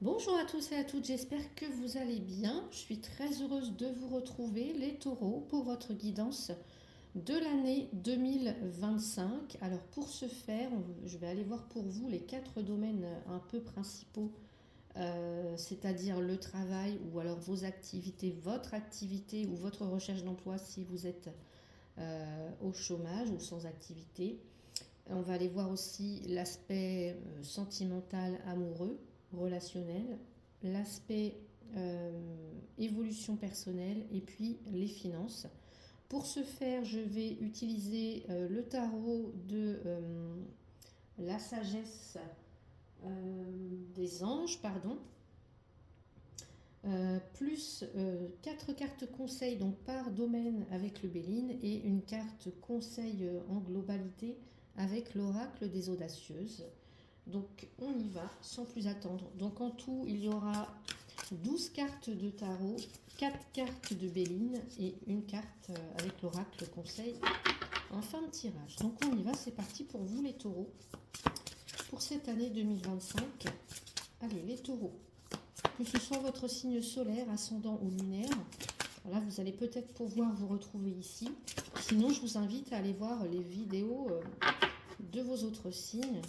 Bonjour à tous et à toutes, j'espère que vous allez bien. Je suis très heureuse de vous retrouver, les taureaux, pour votre guidance de l'année 2025. Alors pour ce faire, je vais aller voir pour vous les quatre domaines un peu principaux, c'est-à-dire le travail ou alors vos activités, votre activité ou votre recherche d'emploi si vous êtes au chômage ou sans activité. On va aller voir aussi l'aspect sentimental, amoureux, relationnel, l'aspect euh, évolution personnelle et puis les finances. Pour ce faire, je vais utiliser le tarot de la sagesse des anges, pardon, plus 4 cartes conseils donc par domaine avec le Béline et une carte conseil en globalité avec l'oracle des audacieuses. Donc on y va sans plus attendre. Donc en tout, il y aura 12 cartes de tarot, 4 cartes de Béline et une carte avec l'oracle conseil en fin de tirage. Donc on y va, c'est parti pour vous les taureaux. Pour cette année 2025, allez les taureaux, que ce soit votre signe solaire, ascendant ou lunaire, voilà, vous allez peut-être pouvoir vous retrouver ici. Sinon, je vous invite à aller voir les vidéos de vos autres signes,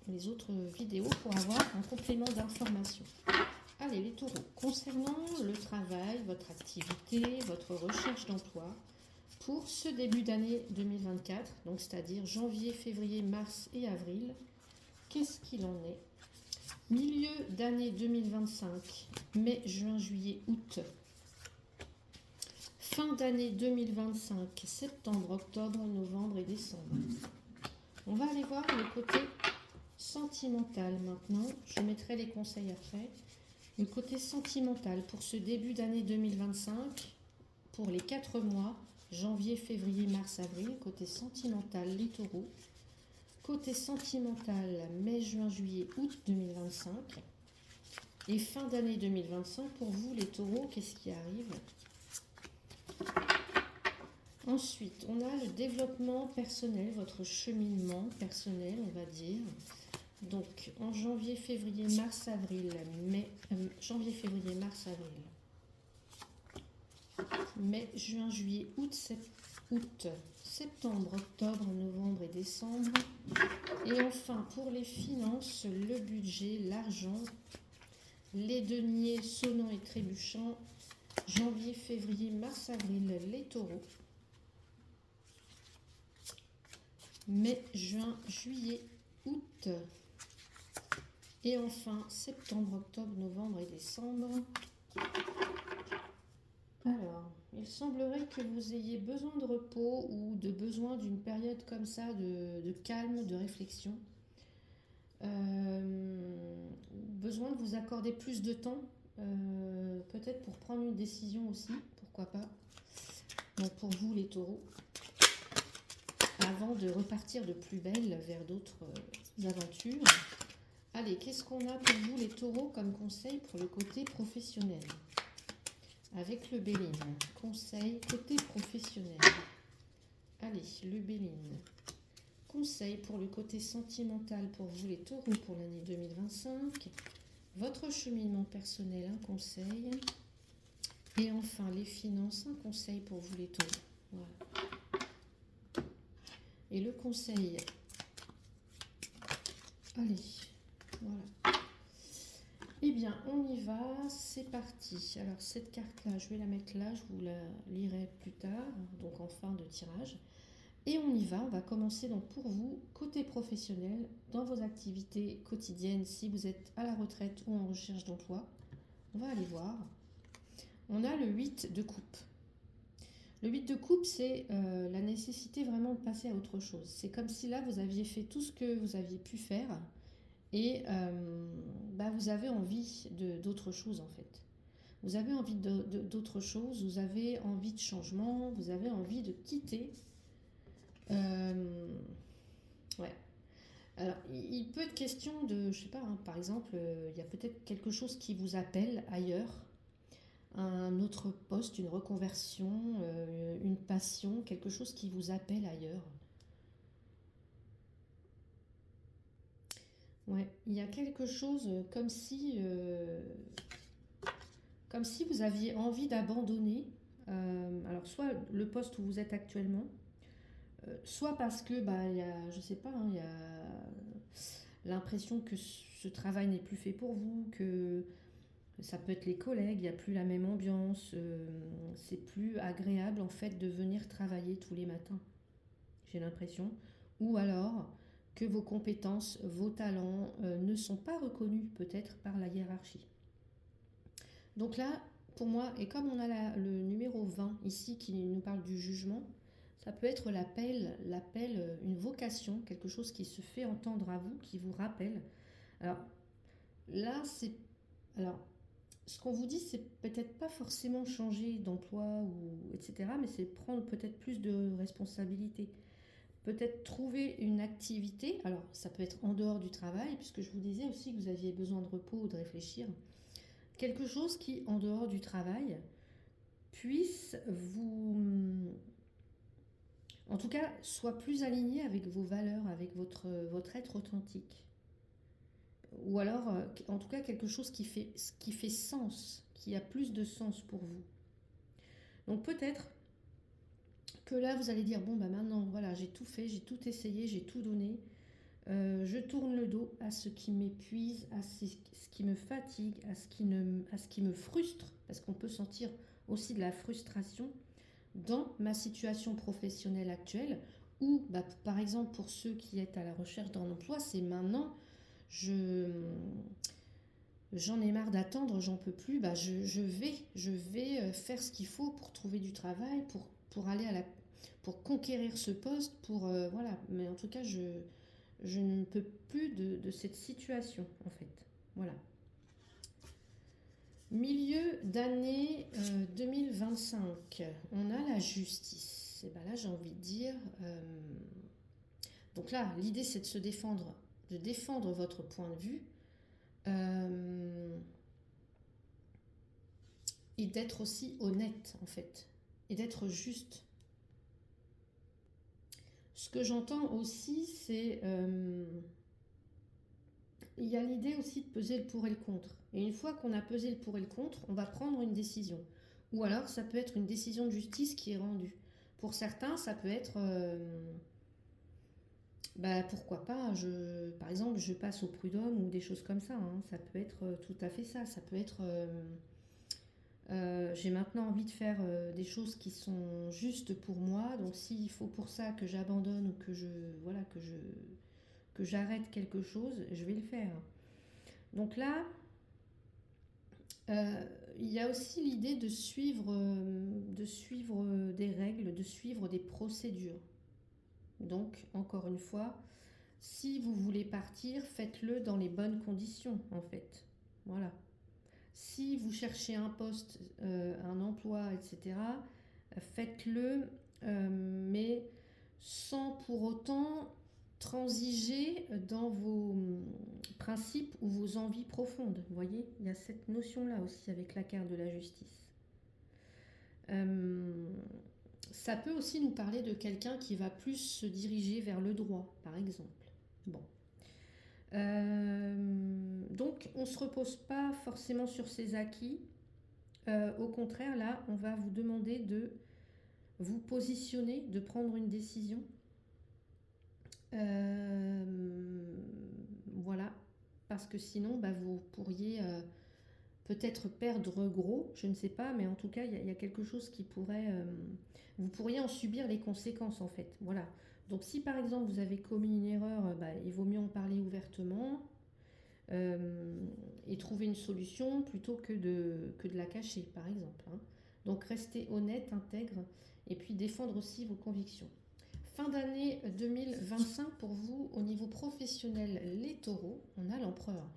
les autres vidéos pour avoir un complément d'information. Allez les taureaux, concernant le travail, votre activité, votre recherche d'emploi, pour ce début d'année 2024, donc c'est-à-dire janvier, février, mars et avril, qu'est-ce qu'il en est? Milieu d'année 2025, mai, juin, juillet, août. Fin d'année 2025, septembre, octobre, novembre et décembre. On va aller voir le côté sentimental maintenant. Je mettrai les conseils après. Le côté sentimental pour ce début d'année 2025, pour les 4 mois, janvier, février, mars, avril. Côté sentimental, les taureaux. Côté sentimental, mai, juin, juillet, août 2025. Et fin d'année 2025, pour vous les taureaux, qu'est-ce qui arrive? Ensuite, on a le développement personnel, votre cheminement personnel, on va dire. Donc, en janvier, février, mars, avril, janvier, février, mars, avril, mai, juin, juillet, août, septembre, octobre, novembre et décembre. Et enfin, pour les finances, le budget, l'argent, les deniers sonnants et trébuchants, janvier, février, mars, avril, les taureaux. Mai, juin, juillet, août. Et enfin, septembre, octobre, novembre et décembre. Alors, il semblerait que vous ayez besoin de repos ou de besoin d'une période comme ça de calme, de réflexion. Besoin de vous accorder plus de temps, peut-être pour prendre une décision aussi, pourquoi pas. Donc pour vous les taureaux, avant de repartir de plus belle vers d'autres aventures. Allez, qu'est-ce qu'on a pour vous les taureaux comme conseil pour le côté professionnel? Avec le Béline, conseil côté professionnel. Allez, le Béline. Conseil pour le côté sentimental pour vous les taureaux pour l'année 2025. Votre cheminement personnel, un conseil. Et enfin, les finances, un conseil pour vous les taureaux. Voilà. Et le conseil. Allez, voilà. Eh bien, on y va, c'est parti. Alors, cette carte-là, je vais la mettre là, je vous la lirai plus tard, donc en fin de tirage. Et on y va, on va commencer donc pour vous, côté professionnel, dans vos activités quotidiennes, si vous êtes à la retraite ou en recherche d'emploi. On va aller voir. On a le 8 de coupe. Le 8 de coupe, c'est la nécessité vraiment de passer à autre chose. C'est comme si là, vous aviez fait tout ce que vous aviez pu faire et vous avez envie d'autre chose en fait. Vous avez envie d'autre chose, vous avez envie de changement, vous avez envie de quitter. Ouais. Alors, il peut être question de, je sais pas, hein, par exemple, il y a peut-être quelque chose qui vous appelle ailleurs, un autre poste, une reconversion, une passion, quelque chose qui vous appelle ailleurs. Ouais, il y a quelque chose comme si vous aviez envie d'abandonner. Alors, soit le poste où vous êtes actuellement, soit parce que, bah, il y a, je sais pas, hein, il y a l'impression que ce travail n'est plus fait pour vous, que ça peut être les collègues, il n'y a plus la même ambiance, c'est plus agréable en fait de venir travailler tous les matins, j'ai l'impression. Ou alors que vos compétences, vos talents ne sont pas reconnus peut-être par la hiérarchie. Donc là, pour moi, et comme on a le numéro 20 ici qui nous parle du jugement, ça peut être l'appel, une vocation, quelque chose qui se fait entendre à vous, qui vous rappelle. Alors là, c'est... Alors, ce qu'on vous dit, c'est peut-être pas forcément changer d'emploi ou etc., mais c'est prendre peut-être plus de responsabilités. Peut-être trouver une activité, alors ça peut être en dehors du travail, puisque je vous disais aussi que vous aviez besoin de repos ou de réfléchir, quelque chose qui, en dehors du travail, puisse vous, en tout cas, soit plus aligné avec vos valeurs, avec votre être authentique. Ou alors, en tout cas, quelque chose qui fait sens, qui a plus de sens pour vous. Donc peut-être que là, vous allez dire, bon, bah maintenant, voilà, j'ai tout fait, j'ai tout essayé, j'ai tout donné. Je tourne le dos à ce qui m'épuise, à ce qui me fatigue, à ce qui me frustre, parce qu'on peut sentir aussi de la frustration dans ma situation professionnelle actuelle, ou bah, par exemple pour ceux qui sont à la recherche d'un emploi, c'est maintenant, je, j'en ai marre d'attendre, j'en peux plus, bah, je vais faire ce qu'il faut pour trouver du travail, pour aller pour conquérir ce poste, voilà. Mais en tout cas, je ne peux plus de cette situation, en fait. Voilà. Milieu d'année 2025, on a la justice. Et ben là, j'ai envie de dire. Donc là, l'idée, c'est de se défendre, de défendre votre point de vue euh, et d'être aussi honnête, en fait, et d'être juste. Ce que j'entends aussi, c'est il y a l'idée aussi de peser le pour et le contre. Et une fois qu'on a pesé le pour et le contre, on va prendre une décision. Ou alors, ça peut être une décision de justice qui est rendue. Pour certains, ça peut être, bah, pourquoi pas, par exemple, je passe au prud'homme ou des choses comme ça, hein. Ça peut être tout à fait ça. Ça peut être, j'ai maintenant envie de faire des choses qui sont justes pour moi. Donc, s'il faut pour ça que j'abandonne ou voilà, que j'arrête quelque chose, je vais le faire. Donc là, Euh, il y a aussi l'idée de suivre des règles, de suivre des procédures. Donc, encore une fois, si vous voulez partir, faites-le dans les bonnes conditions, en fait. Voilà. Si vous cherchez un poste, un emploi, etc., faites-le, mais sans pour autant transiger dans vos principes ou vos envies profondes. Vous voyez, il y a cette notion-là aussi avec la carte de la justice. Euh, Ça peut aussi nous parler de quelqu'un qui va plus se diriger vers le droit, par exemple. Bon. Donc, on ne se repose pas forcément sur ses acquis. Au contraire, là, on va vous demander de vous positionner, de prendre une décision. Voilà, parce que sinon, bah, vous pourriez peut-être perdre gros, je ne sais pas, mais en tout cas, il y a quelque chose qui pourrait... vous pourriez en subir les conséquences, en fait. Voilà. Donc, si par exemple, vous avez commis une erreur, bah, il vaut mieux en parler ouvertement et trouver une solution plutôt que de la cacher, par exemple, hein. Donc, restez honnête, intègre, et puis défendre aussi vos convictions. Fin d'année 2025 pour vous au niveau professionnel, les taureaux, on a l'empereur.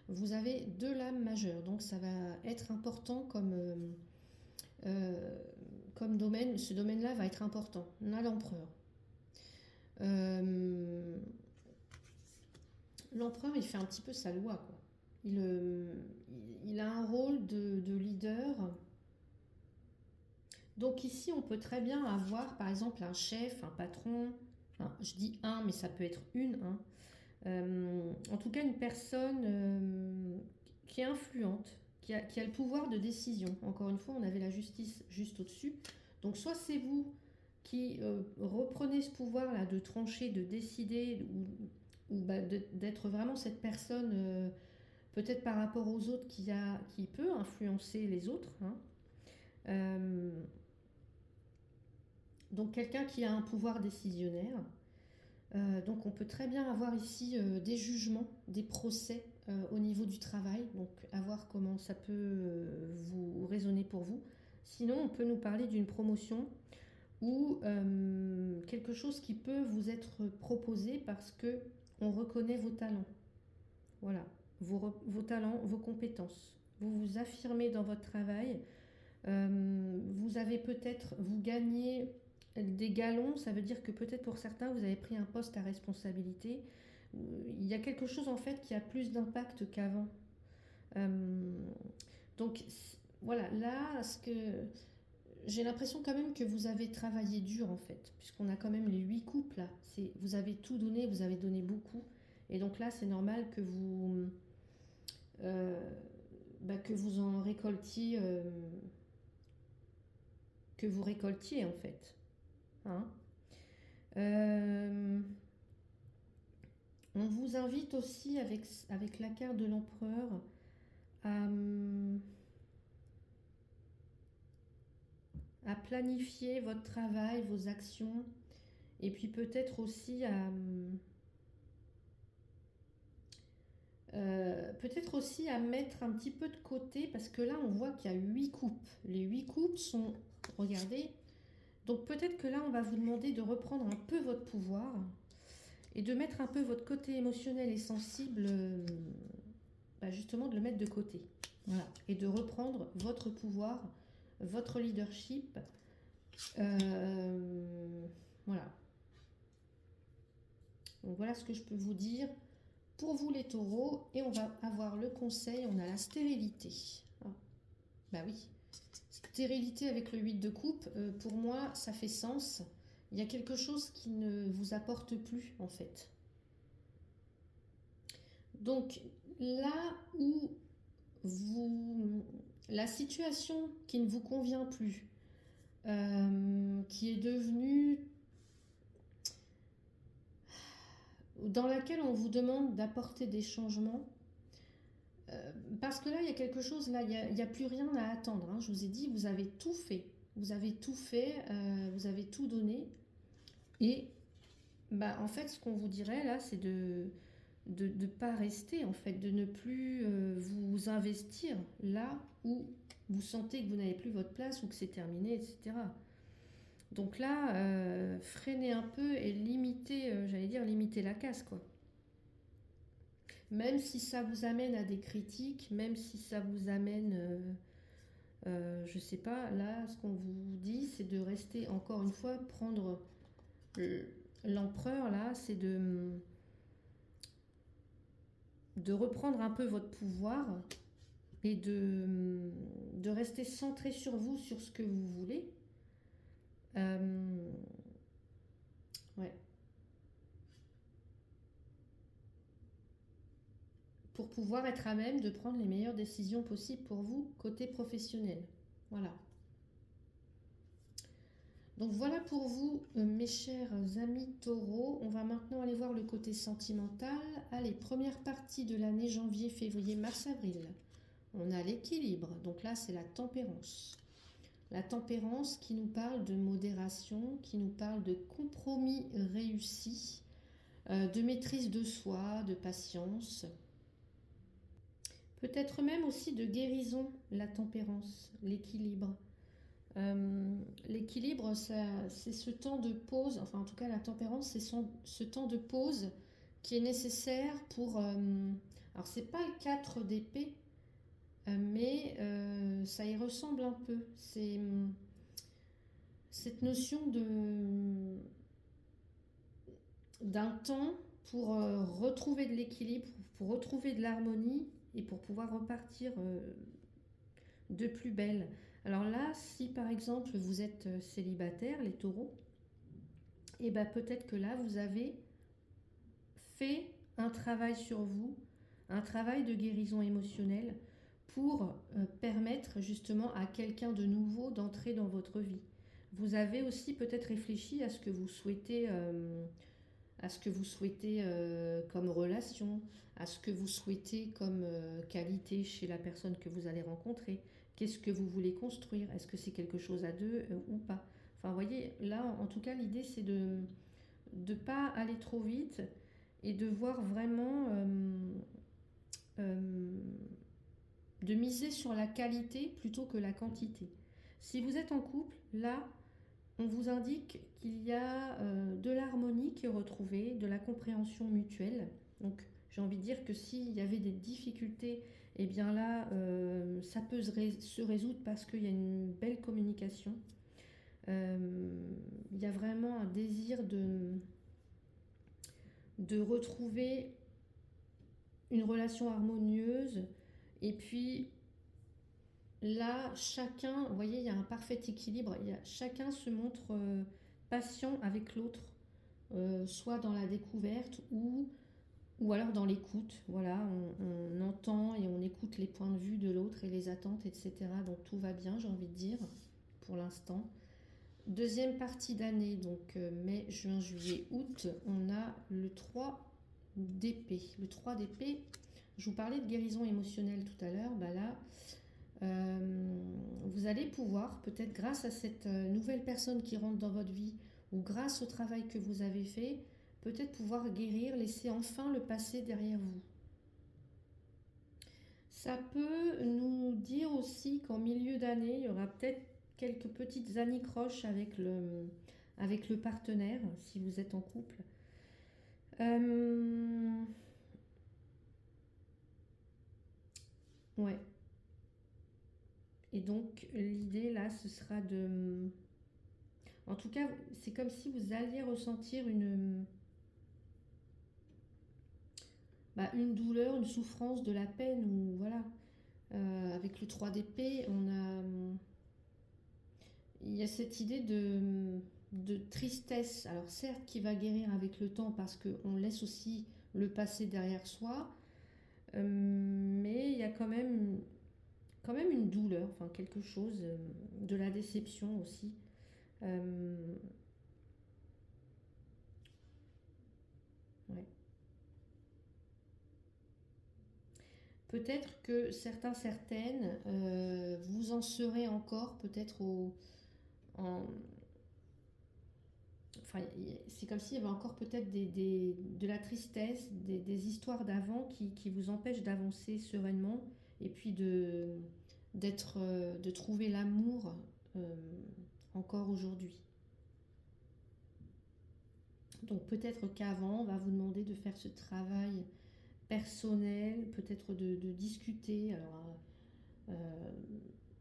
Vous avez deux lames majeures, donc ça va être important euh, comme domaine. Ce domaine-là va être important. On a l'empereur. Euh, L'empereur, il fait un petit peu sa loi, quoi. Il a un rôle de leader. Donc ici, on peut très bien avoir, par exemple, un chef, un patron. Enfin, je dis un, mais ça peut être une, hein, En tout cas, une personne qui est influente, qui a le pouvoir de décision. Encore une fois, on avait la justice juste au-dessus. Donc soit c'est vous qui reprenez ce pouvoir-là de trancher, de décider, ou d'être vraiment cette personne, peut-être par rapport aux autres, qui peut influencer les autres, hein. Euh, donc quelqu'un qui a un pouvoir décisionnaire. Donc on peut très bien avoir ici des jugements, des procès au niveau du travail, donc à voir comment ça peut vous résonner pour vous. Sinon, on peut nous parler d'une promotion ou quelque chose qui peut vous être proposé parce que on reconnaît vos talents. Voilà, vos talents, vos compétences. Vous vous affirmez dans votre travail. Vous avez peut-être, vous gagnez des galons, ça veut dire que peut-être pour certains, vous avez pris un poste à responsabilité. Il y a quelque chose en fait qui a plus d'impact qu'avant. Euh, donc voilà, là, j'ai l'impression quand même que vous avez travaillé dur en fait, puisqu'on a quand même les 8 coupes là. Vous avez tout donné, vous avez donné beaucoup. Et donc là, c'est normal euh, que vous en récoltiez, que vous récoltiez en fait. Hein. Euh, on vous invite aussi avec la carte de l'empereur à planifier votre travail, vos actions, et puis peut-être aussi à mettre un petit peu de côté, parce que là on voit qu'il y a 8 coupes. Les 8 coupes sont, regardez, donc peut-être que là on va vous demander de reprendre un peu votre pouvoir et de mettre un peu votre côté émotionnel et sensible, justement de le mettre de côté. Voilà. Et de reprendre votre pouvoir, votre leadership. Voilà. Donc voilà ce que je peux vous dire pour vous les taureaux. Et on va avoir le conseil, on a la stérilité. Ah. Bah oui. Stérilité avec le 8 de coupe, pour moi ça fait sens. Il y a quelque chose qui ne vous apporte plus en fait. Donc là où la situation qui ne vous convient plus, qui est devenue, dans laquelle on vous demande d'apporter des changements, parce que là il y a quelque chose, là il n'y a plus rien à attendre, hein. Je vous ai dit, vous avez tout fait, vous avez tout donné, et en fait ce qu'on vous dirait là, c'est de ne pas rester, en fait, de ne plus vous investir là où vous sentez que vous n'avez plus votre place ou que c'est terminé, etc. Donc là, freinez un peu et limitez, limiter la casse, quoi. Même si ça vous amène à des critiques, même si ça vous amène, je sais pas, là, ce qu'on vous dit, c'est de rester, encore une fois, prendre l'empereur, là, c'est de reprendre un peu votre pouvoir et de rester centré sur vous, sur ce que vous voulez. Ouais. Pour pouvoir être à même de prendre les meilleures décisions possibles pour vous, côté professionnel. Voilà. Donc voilà pour vous, mes chers amis taureaux. On va maintenant aller voir le côté sentimental. Allez, première partie de l'année janvier, février, mars, avril. On a l'équilibre, donc là c'est la tempérance. La tempérance qui nous parle de modération, qui nous parle de compromis réussi, de maîtrise de soi, de patience. Peut-être même aussi de guérison, la tempérance, l'équilibre. L'équilibre, c'est ce temps de pause, enfin en tout cas la tempérance, c'est ce temps de pause qui est nécessaire pour... alors c'est pas le 4 d'épée, mais ça y ressemble un peu. C'est cette notion d'un temps pour retrouver de l'équilibre, pour retrouver de l'harmonie et pour pouvoir repartir de plus belle. Alors là, si par exemple vous êtes célibataire, les taureaux, et peut-être que là vous avez fait un travail sur vous, un travail de guérison émotionnelle pour permettre justement à quelqu'un de nouveau d'entrer dans votre vie. Vous avez aussi peut-être réfléchi à ce que vous souhaitez, comme relation, à ce que vous souhaitez comme qualité chez la personne que vous allez rencontrer. Qu'est-ce que vous voulez construire? Est-ce que c'est quelque chose à deux ou pas? Enfin, vous voyez, là, en tout cas, l'idée, c'est de ne pas aller trop vite et de voir vraiment, de miser sur la qualité plutôt que la quantité. Si vous êtes en couple, là, on vous indique qu'il y a de l'harmonie qui est retrouvée, de la compréhension mutuelle. Donc, j'ai envie de dire que s'il y avait des difficultés, eh bien là, ça peut se résoudre parce qu'il y a une belle communication. Il y a vraiment un désir de retrouver une relation harmonieuse. Et puis là, chacun, vous voyez, il y a un parfait équilibre. Chacun se montre patient avec l'autre, soit dans la découverte ou alors dans l'écoute. Voilà, on entend et on écoute les points de vue de l'autre et les attentes, etc. Donc tout va bien, j'ai envie de dire, pour l'instant. Deuxième partie d'année, donc mai, juin, juillet, août, on a le 3 d'épée. Le 3 d'épée, je vous parlais de guérison émotionnelle tout à l'heure, bah là, vous allez pouvoir, peut-être grâce à cette nouvelle personne qui rentre dans votre vie, ou grâce au travail que vous avez fait, peut-être pouvoir guérir, laisser enfin le passé derrière vous. Ça peut nous dire aussi qu'en milieu d'année, il y aura peut-être quelques petites anicroches avec le partenaire, si vous êtes en couple. Ouais. Et donc, l'idée là, ce sera de... En tout cas, c'est comme si vous alliez ressentir une douleur, une souffrance, de la peine, ou voilà. Avec le 3 d'épée, il y a cette idée de tristesse. Alors certes, qui va guérir avec le temps parce qu'on laisse aussi le passé derrière soi, mais il y a quand même une douleur, enfin quelque chose, de la déception aussi. Ouais. Peut-être que certaines, vous en serez encore peut-être enfin, c'est comme s'il y avait encore peut-être de la tristesse, des histoires d'avant qui vous empêchent d'avancer sereinement et puis de trouver l'amour encore aujourd'hui. Donc peut-être qu'avant, on va vous demander de faire ce travail personnel, peut-être de discuter alors, euh,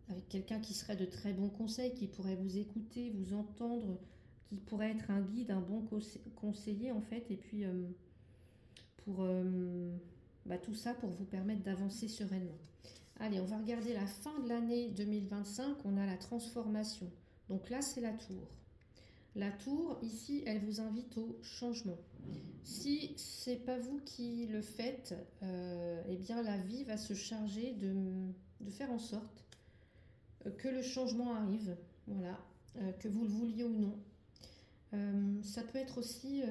avec quelqu'un qui serait de très bons conseils, qui pourrait vous écouter, vous entendre, qui pourrait être un guide, un bon conseiller en fait, et puis pour tout ça pour vous permettre d'avancer sereinement. Allez, on va regarder la fin de l'année 2025, on a la transformation. Donc là, c'est la tour. La tour, ici, elle vous invite au changement. Si c'est pas vous qui le faites, eh bien la vie va se charger de faire en sorte que le changement arrive, voilà, que vous le vouliez ou non. Ça peut être aussi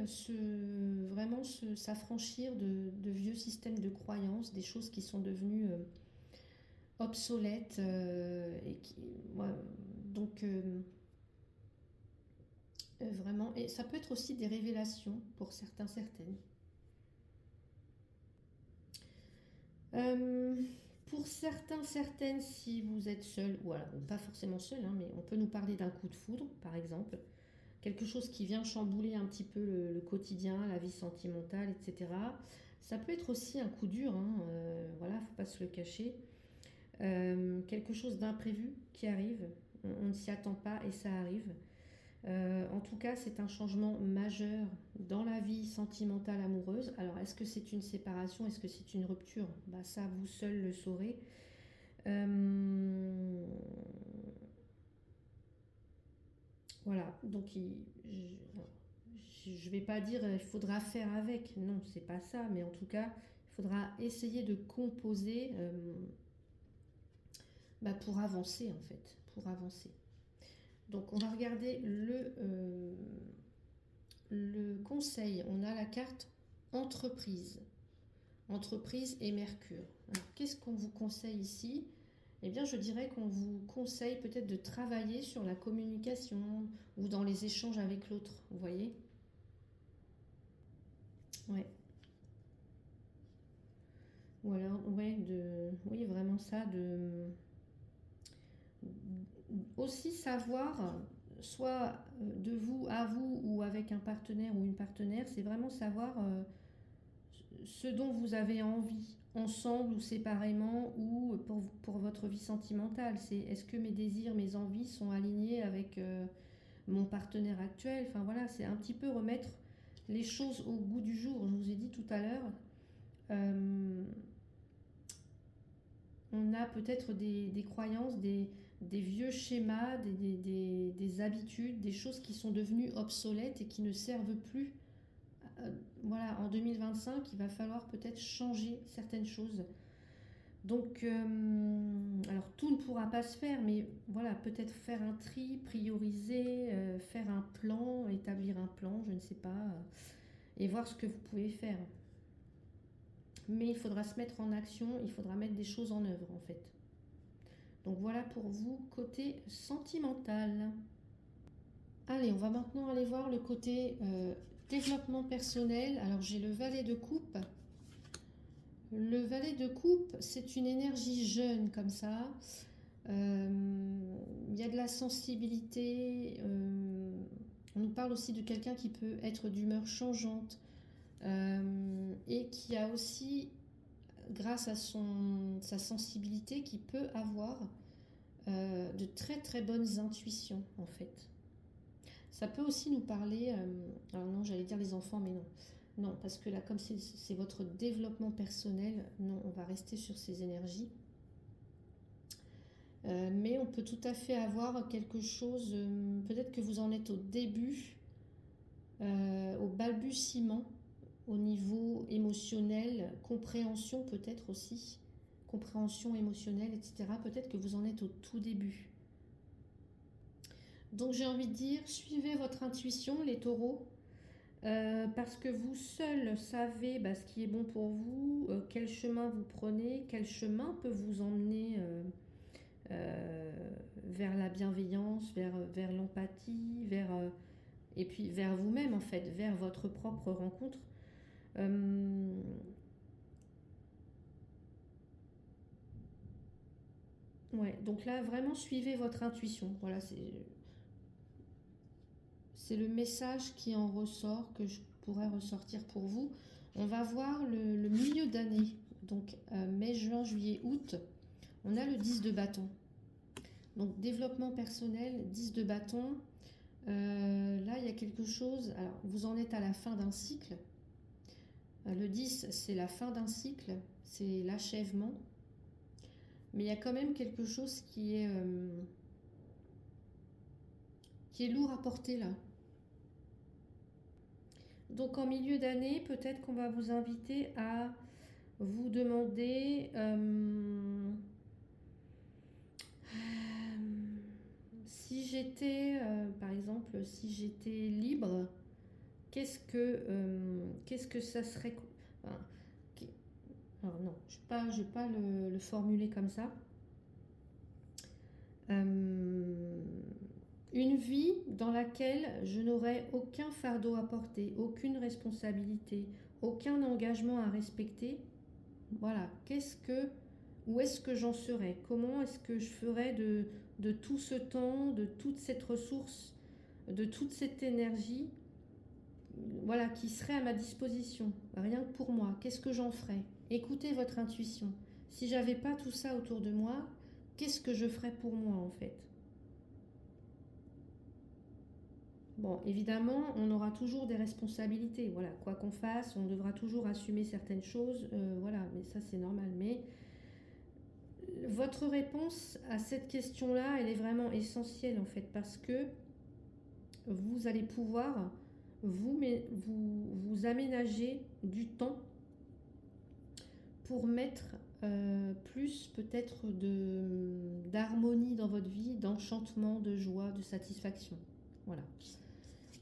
vraiment s'affranchir de vieux systèmes de croyances, des choses qui sont devenues obsolètes et qui, ouais, donc vraiment, et ça peut être aussi des révélations pour certains, certaines. Euh, pour certains, certaines, si vous êtes seul, ou alors, pas forcément seul, hein, mais on peut nous parler d'un coup de foudre, par exemple, quelque chose qui vient chambouler un petit peu le quotidien, la vie sentimentale, etc. Ça peut être aussi un coup dur, hein, voilà, faut pas se le cacher. Quelque chose d'imprévu qui arrive, on ne s'y attend pas et ça arrive. En tout cas, c'est un changement majeur dans la vie sentimentale amoureuse. Alors, est-ce que c'est une séparation? Est-ce que c'est une rupture? Ça, vous seul le saurez. Voilà, donc je vais pas dire il faudra faire avec, non, c'est pas ça, mais en tout cas, il faudra essayer de composer pour avancer en fait, pour avancer. Donc on va regarder le conseil. On a la carte entreprise. Entreprise et Mercure. Alors, qu'est-ce qu'on vous conseille ici? Eh bien, je dirais qu'on vous conseille peut-être de travailler sur la communication ou dans les échanges avec l'autre. Vous voyez? Ouais. Ou alors, ouais, oui, vraiment ça, aussi savoir, soit de vous à vous ou avec un partenaire ou une partenaire, c'est vraiment savoir ce dont vous avez envie, ensemble ou séparément, ou pour votre vie sentimentale. C'est est-ce que mes désirs, mes envies sont alignés avec mon partenaire actuel. Enfin voilà, c'est un petit peu remettre les choses au goût du jour. Je vous ai dit tout à l'heure, on a peut-être des croyances, des vieux schémas, des habitudes, des choses qui sont devenues obsolètes et qui ne servent plus. Voilà, en 2025, il va falloir peut-être changer certaines choses. Donc, alors tout ne pourra pas se faire, mais voilà, peut-être faire un tri, prioriser, faire un plan, établir un plan, je ne sais pas, et voir ce que vous pouvez faire. Mais il faudra se mettre en action, il faudra mettre des choses en œuvre en fait. Donc voilà pour vous, côté sentimental. Allez, on va maintenant aller voir le côté développement personnel. Alors j'ai le valet de coupe. Le valet de coupe, c'est une énergie jeune comme ça. Il y a de la sensibilité. On nous parle aussi de quelqu'un qui peut être d'humeur changeante et qui a aussi, grâce à sa sensibilité, qui peut avoir de très très bonnes intuitions en fait. Ça peut aussi nous parler, alors non, j'allais dire les enfants, mais non. Non, parce que là, comme c'est votre développement personnel, non, on va rester sur ces énergies. Mais on peut tout à fait avoir quelque chose, peut-être que vous en êtes au début, au balbutiement, au niveau émotionnel, compréhension peut-être aussi, compréhension émotionnelle, etc. Peut-être que vous en êtes au tout début. Donc j'ai envie de dire, suivez votre intuition, les taureaux, parce que vous seuls savez ce qui est bon pour vous, quel chemin vous prenez, quel chemin peut vous emmener vers la bienveillance, vers l'empathie, et puis vers vous-même en fait, vers votre propre rencontre. Ouais, donc là vraiment suivez votre intuition. Voilà, c'est le message qui en ressort, que je pourrais ressortir pour vous. On va voir le milieu d'année, donc mai, juin, juillet, août. On a le 10 de bâton. Donc développement personnel, 10 de bâton. Là, il y a quelque chose. Alors, vous en êtes à la fin d'un cycle. Le 10, c'est la fin d'un cycle, c'est l'achèvement. Mais il y a quand même quelque chose qui est lourd à porter là. Donc en milieu d'année, peut-être qu'on va vous inviter à vous demander si j'étais, par exemple, si j'étais libre, qu'est-ce que ça serait. Enfin, alors non, je vais pas le formuler comme ça. Une vie dans laquelle je n'aurais aucun fardeau à porter, aucune responsabilité, aucun engagement à respecter. Voilà, où est-ce que j'en serais? Comment est-ce que je ferais de tout ce temps, de toute cette ressource, de toute cette énergie, voilà, qui serait à ma disposition, rien que pour moi? Qu'est-ce que j'en ferais? Écoutez votre intuition. Si j'avais pas tout ça autour de moi, qu'est-ce que je ferais pour moi en fait? Bon, évidemment, on aura toujours des responsabilités. Voilà, quoi qu'on fasse, on devra toujours assumer certaines choses. Voilà, mais ça c'est normal. Mais votre réponse à cette question-là, elle est vraiment essentielle en fait, parce que vous allez pouvoir vous aménagez du temps pour mettre plus peut-être d'harmonie dans votre vie, d'enchantement, de joie, de satisfaction. Voilà.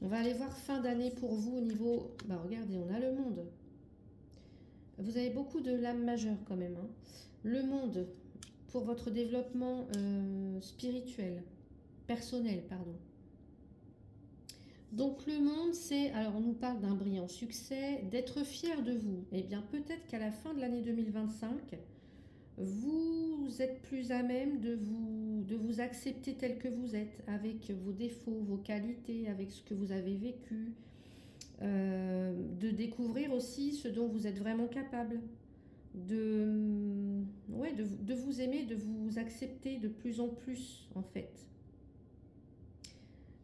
On va aller voir fin d'année pour vous au niveau... Bah regardez, on a le monde. Vous avez beaucoup de lames majeures quand même, hein. Le monde pour votre développement spirituel, personnel, pardon. Donc le monde, c'est, alors on nous parle d'un brillant succès, d'être fier de vous. Eh bien peut-être qu'à la fin de l'année 2025, vous êtes plus à même de vous accepter tel que vous êtes, avec vos défauts, vos qualités, avec ce que vous avez vécu, de découvrir aussi ce dont vous êtes vraiment capable, de vous aimer, de vous accepter de plus en plus en fait.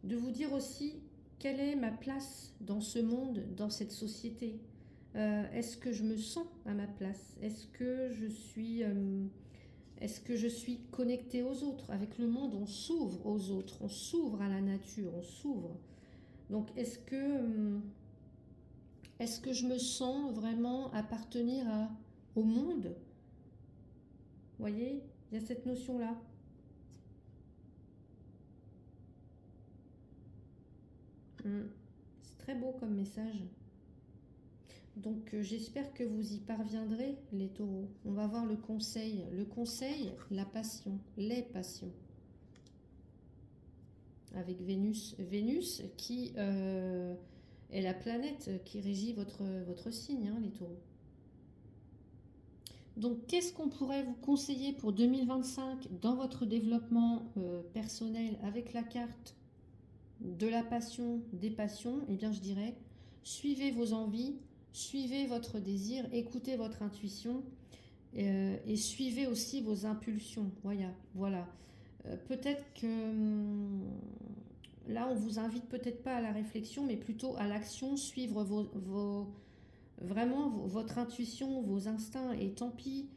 De vous dire aussi quelle est ma place dans ce monde, dans cette société. Est-ce que je me sens à ma place? Est-ce que je suis connectée aux autres? Avec le monde, on s'ouvre aux autres, on s'ouvre à la nature, on s'ouvre. Donc est-ce que je me sens vraiment appartenir au monde? Vous voyez, il y a cette notion-là. C'est très beau comme message. Donc j'espère que vous y parviendrez, les taureaux. On va voir le conseil. Le conseil, la passion, les passions. Avec Vénus. Vénus qui est la planète qui régit votre signe, hein, les taureaux. Donc qu'est-ce qu'on pourrait vous conseiller pour 2025 dans votre développement personnel avec la carte de la passion, des passions? Eh bien je dirais, suivez vos envies, suivez votre désir, écoutez votre intuition et suivez aussi vos impulsions. Voilà. Peut-être que là, on vous invite peut-être pas à la réflexion, mais plutôt à l'action, suivre vraiment votre intuition, vos instincts. Et tant pis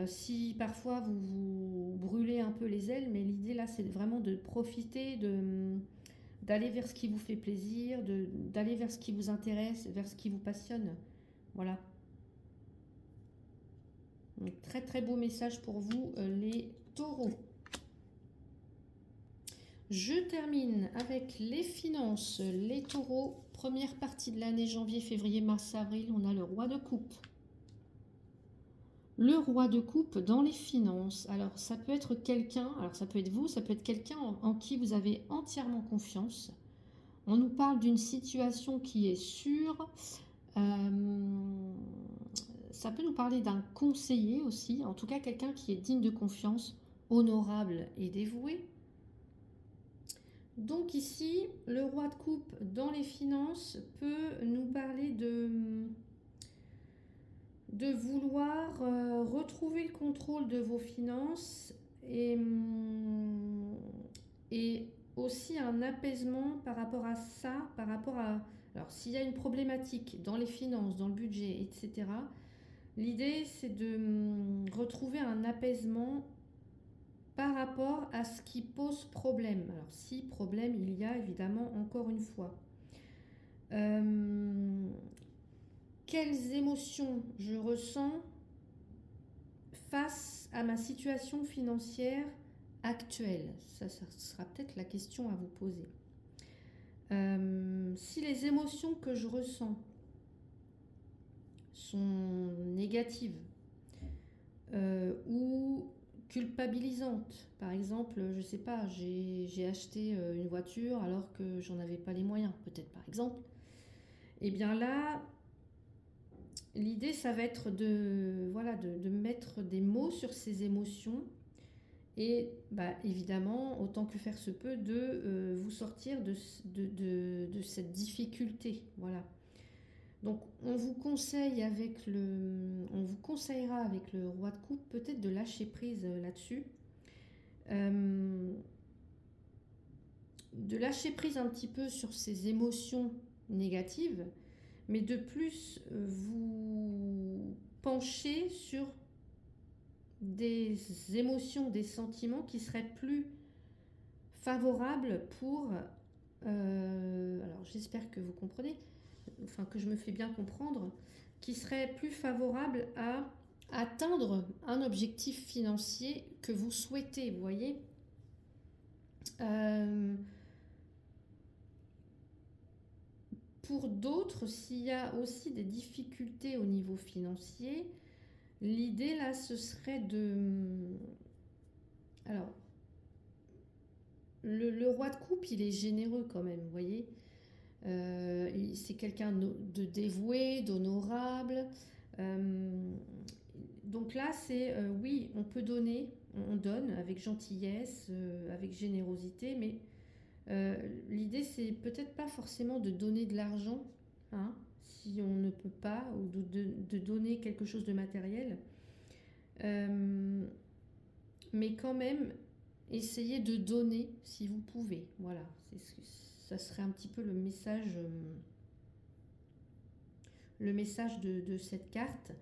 si parfois vous brûlez un peu les ailes, mais l'idée là, c'est vraiment de profiter d'aller vers ce qui vous fait plaisir, d'aller vers ce qui vous intéresse, vers ce qui vous passionne. Voilà. Donc, très très beau message pour vous, les taureaux. Je termine avec les finances, les taureaux. Première partie de l'année, janvier, février, mars, avril, on a le roi de coupe. Le roi de coupe dans les finances. Alors ça peut être quelqu'un, alors ça peut être vous, ça peut être quelqu'un en qui vous avez entièrement confiance. On nous parle d'une situation qui est sûre. Ça peut nous parler d'un conseiller aussi, en tout cas quelqu'un qui est digne de confiance, honorable et dévoué. Donc ici, le roi de coupe dans les finances peut nous parler de vouloir retrouver le contrôle de vos finances et aussi un apaisement par rapport à ça, par rapport à... Alors s'il y a une problématique dans les finances, dans le budget, etc., l'idée c'est de retrouver un apaisement par rapport à ce qui pose problème. Alors si problème il y a évidemment, encore une fois. Quelles émotions je ressens face à ma situation financière actuelle? Ça sera peut-être la question à vous poser. Si les émotions que je ressens sont négatives ou culpabilisantes, par exemple, je sais pas, j'ai acheté une voiture alors que j'en avais pas les moyens, peut-être par exemple, et bien là, l'idée ça va être de mettre des mots sur ces émotions et évidemment, autant que faire se peut, de vous sortir de cette difficulté. Voilà. Donc on vous conseillera avec le roi de coupe peut-être de lâcher prise là-dessus. De lâcher prise un petit peu sur ces émotions négatives, mais de plus vous pencher sur des émotions, des sentiments qui seraient plus favorables pour alors j'espère que vous comprenez, enfin que je me fais bien comprendre, qui serait plus favorable à atteindre un objectif financier que vous souhaitez, vous voyez. Euh, pour d'autres, s'il y a aussi des difficultés au niveau financier, l'idée là, ce serait de... Alors, le roi de coupe, il est généreux quand même, vous voyez. C'est quelqu'un de dévoué, d'honorable. Euh, donc là, c'est oui, on peut donner, on donne avec gentillesse, avec générosité, mais l'idée, c'est peut-être pas forcément de donner de l'argent, hein, si on ne peut pas, ou de donner quelque chose de matériel. Euh, mais quand même, essayez de donner si vous pouvez. Voilà, ça serait un petit peu le message de cette carte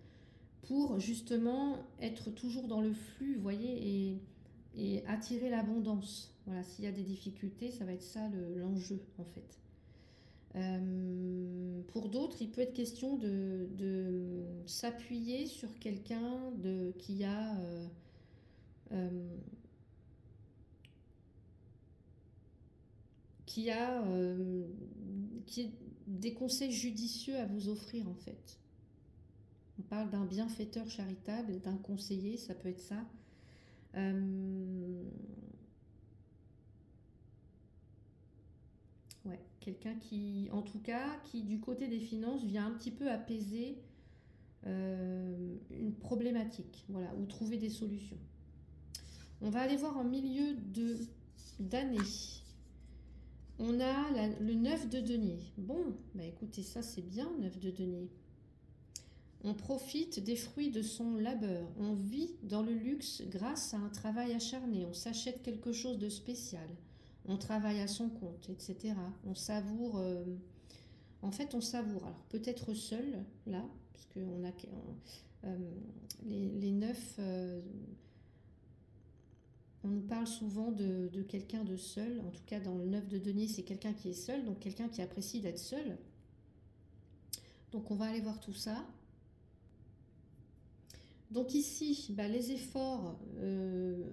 pour justement être toujours dans le flux, vous voyez, et attirer l'abondance. Voilà, s'il y a des difficultés, ça va être ça l'enjeu en fait. Pour d'autres, il peut être question de s'appuyer sur quelqu'un qui a euh, qui a qui des conseils judicieux à vous offrir en fait. On parle d'un bienfaiteur charitable, d'un conseiller, ça peut être ça. Euh, ouais, quelqu'un qui, en tout cas, qui du côté des finances vient un petit peu apaiser une problématique, voilà, ou trouver des solutions. On va aller voir en milieu d'année. On a le 9 de denier. Bon, bah écoutez, ça c'est bien, 9 de denier. On profite des fruits de son labeur. On vit dans le luxe grâce à un travail acharné. On s'achète quelque chose de spécial. On travaille à son compte, etc. On savoure. En fait, on savoure. Alors peut-être seul, là, parce qu'on a les neufs. On nous parle souvent de quelqu'un de seul. En tout cas, dans le 9 de denier, c'est quelqu'un qui est seul, donc quelqu'un qui apprécie d'être seul. Donc on va aller voir tout ça. Donc ici, bah, les efforts,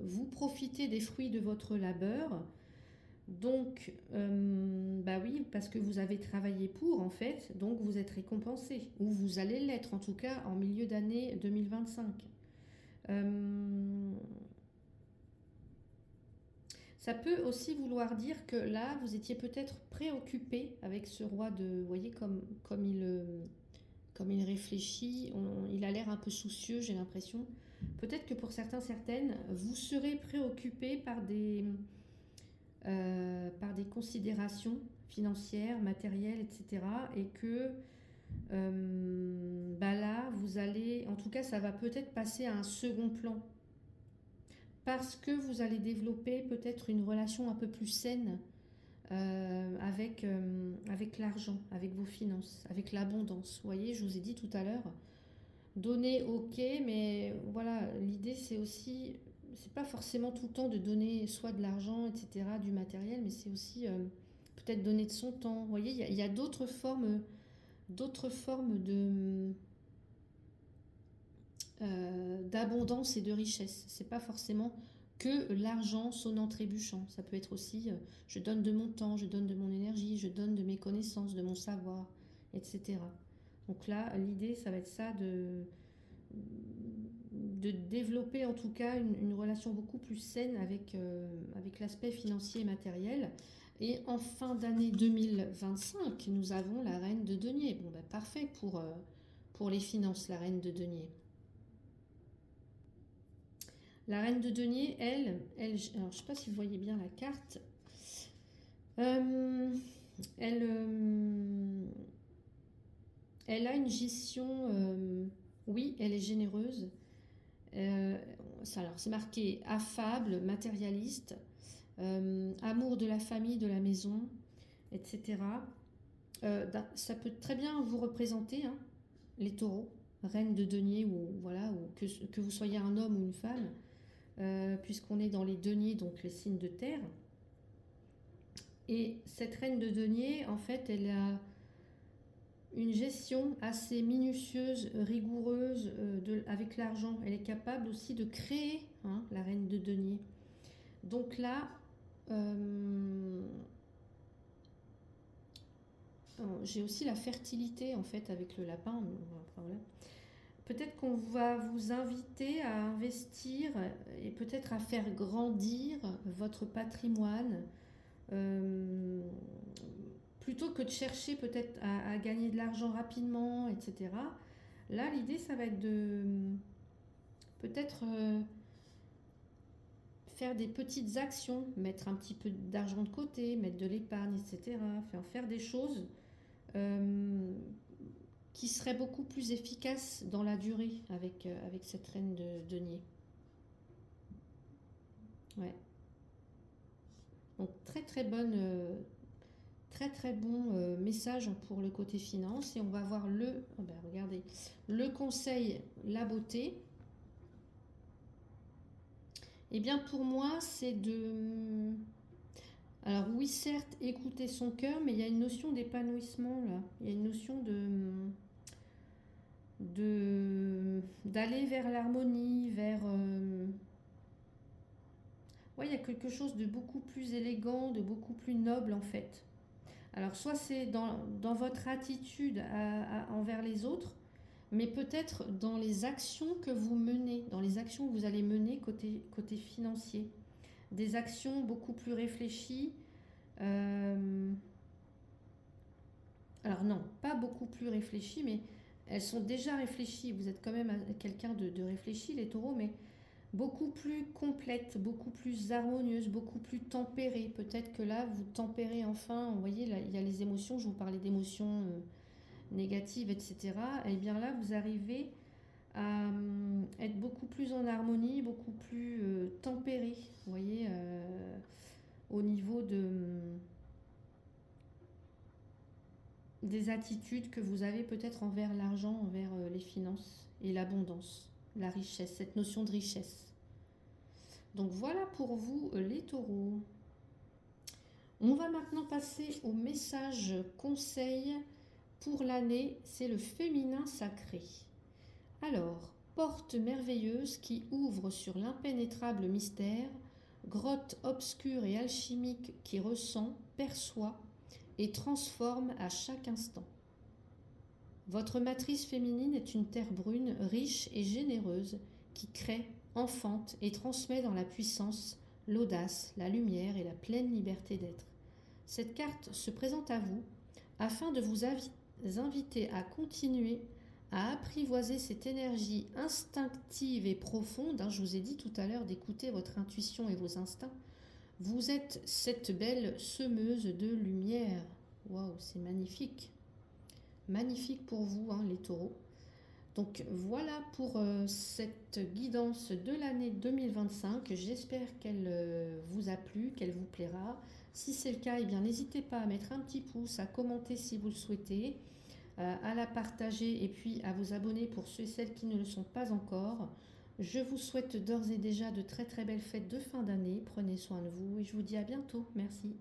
vous profitez des fruits de votre labeur. Donc, bah oui, parce que vous avez travaillé pour, en fait, donc vous êtes récompensé, ou vous allez l'être, en tout cas, en milieu d'année 2025. Ça peut aussi vouloir dire que là, vous étiez peut-être préoccupé avec ce roi de... Vous voyez, comme il réfléchit, il a l'air un peu soucieux, j'ai l'impression. Peut-être que pour certains, certaines, vous serez préoccupé par des considérations financières, matérielles, etc. Et que bah là, vous allez, en tout cas, ça va peut-être passer à un second plan. Parce que vous allez développer peut-être une relation un peu plus saine avec l'argent, avec vos finances, avec l'abondance. Vous voyez, je vous ai dit tout à l'heure, donner, ok, mais voilà, l'idée c'est aussi, c'est pas forcément tout le temps de donner soit de l'argent, etc., du matériel, mais c'est aussi peut-être donner de son temps. Vous voyez, il y a d'autres formes d'abondance et de richesse. C'est pas forcément que l'argent sonnant trébuchant. Ça peut être aussi je donne de mon temps, je donne de mon énergie, je donne de mes connaissances, de mon savoir, etc. Donc là, l'idée, ça va être ça de développer en tout cas une relation beaucoup plus saine avec l'aspect financier et matériel. Et en fin d'année 2025, nous avons la reine de denier. Bon, ben, parfait pour les finances, la reine de denier. La reine de denier, alors je ne sais pas si vous voyez bien la carte. Euh, elle, elle a une gestion, oui, elle est généreuse. Alors, c'est marqué affable, matérialiste, amour de la famille, de la maison, etc. Ça peut très bien vous représenter, hein, les taureaux, reine de denier, ou voilà, ou que vous soyez un homme ou une femme. Puisqu'on est dans les deniers, donc les signes de terre. Et cette reine de denier, en fait, elle a une gestion assez minutieuse, rigoureuse avec l'argent. Elle est capable aussi de créer, hein, la reine de denier. Donc là, j'ai aussi la fertilité en fait avec le lapin. Enfin, voilà. Peut-être qu'on va vous inviter à investir et peut-être à faire grandir votre patrimoine, euh, plutôt que de chercher peut-être à gagner de l'argent rapidement, etc. Là, l'idée, ça va être de peut-être faire des petites actions, mettre un petit peu d'argent de côté, mettre de l'épargne, etc. Faire des choses euh, qui seraient beaucoup plus efficaces dans la durée avec cette reine de denier. Ouais. Donc très très bonne, très très bon message pour le côté finance. Et on va voir regardez, le conseil, la beauté. Eh bien pour moi, c'est de... Alors oui, certes, écouter son cœur, mais il y a une notion d'épanouissement là. Il y a une notion d'aller vers l'harmonie, vers... Ouais, il y a quelque chose de beaucoup plus élégant, de beaucoup plus noble en fait. Alors soit c'est dans votre attitude envers les autres, mais peut-être dans les actions que vous menez, dans les actions que vous allez mener côté financier. Des actions beaucoup plus réfléchies. euh, alors non, pas beaucoup plus réfléchies, mais elles sont déjà réfléchies. Vous êtes quand même quelqu'un de réfléchi, les taureaux, mais beaucoup plus complète, beaucoup plus harmonieuse, beaucoup plus tempérée. Peut-être que là, vous tempérez enfin. Vous voyez, là, il y a les émotions. Je vous parlais d'émotions négatives, etc. Et bien là, vous arrivez à être beaucoup plus en harmonie, beaucoup plus tempéré. Vous voyez, au niveau des attitudes que vous avez peut-être envers l'argent, envers les finances et l'abondance, la richesse, cette notion de richesse. Donc voilà pour vous les taureaux. On va maintenant passer au message conseil pour l'année, c'est le féminin sacré. Alors, porte merveilleuse qui ouvre sur l'impénétrable mystère, grotte obscure et alchimique qui ressent, perçoit et transforme à chaque instant. Votre matrice féminine est une terre brune, riche et généreuse, qui crée, enfante et transmet dans la puissance, l'audace, la lumière et la pleine liberté d'être. Cette carte se présente à vous afin de vous inviter à continuer à apprivoiser cette énergie instinctive et profonde. Je vous ai dit tout à l'heure d'écouter votre intuition et vos instincts. Vous êtes cette belle semeuse de lumière. Waouh, c'est magnifique. Magnifique pour vous, les taureaux. Donc voilà pour cette guidance de l'année 2025. J'espère qu'elle vous a plu, qu'elle vous plaira. Si c'est le cas, eh bien n'hésitez pas à mettre un petit pouce, à commenter si vous le souhaitez, à la partager et puis à vous abonner pour ceux et celles qui ne le sont pas encore. Je vous souhaite d'ores et déjà de très très belles fêtes de fin d'année. Prenez soin de vous et je vous dis à bientôt. Merci.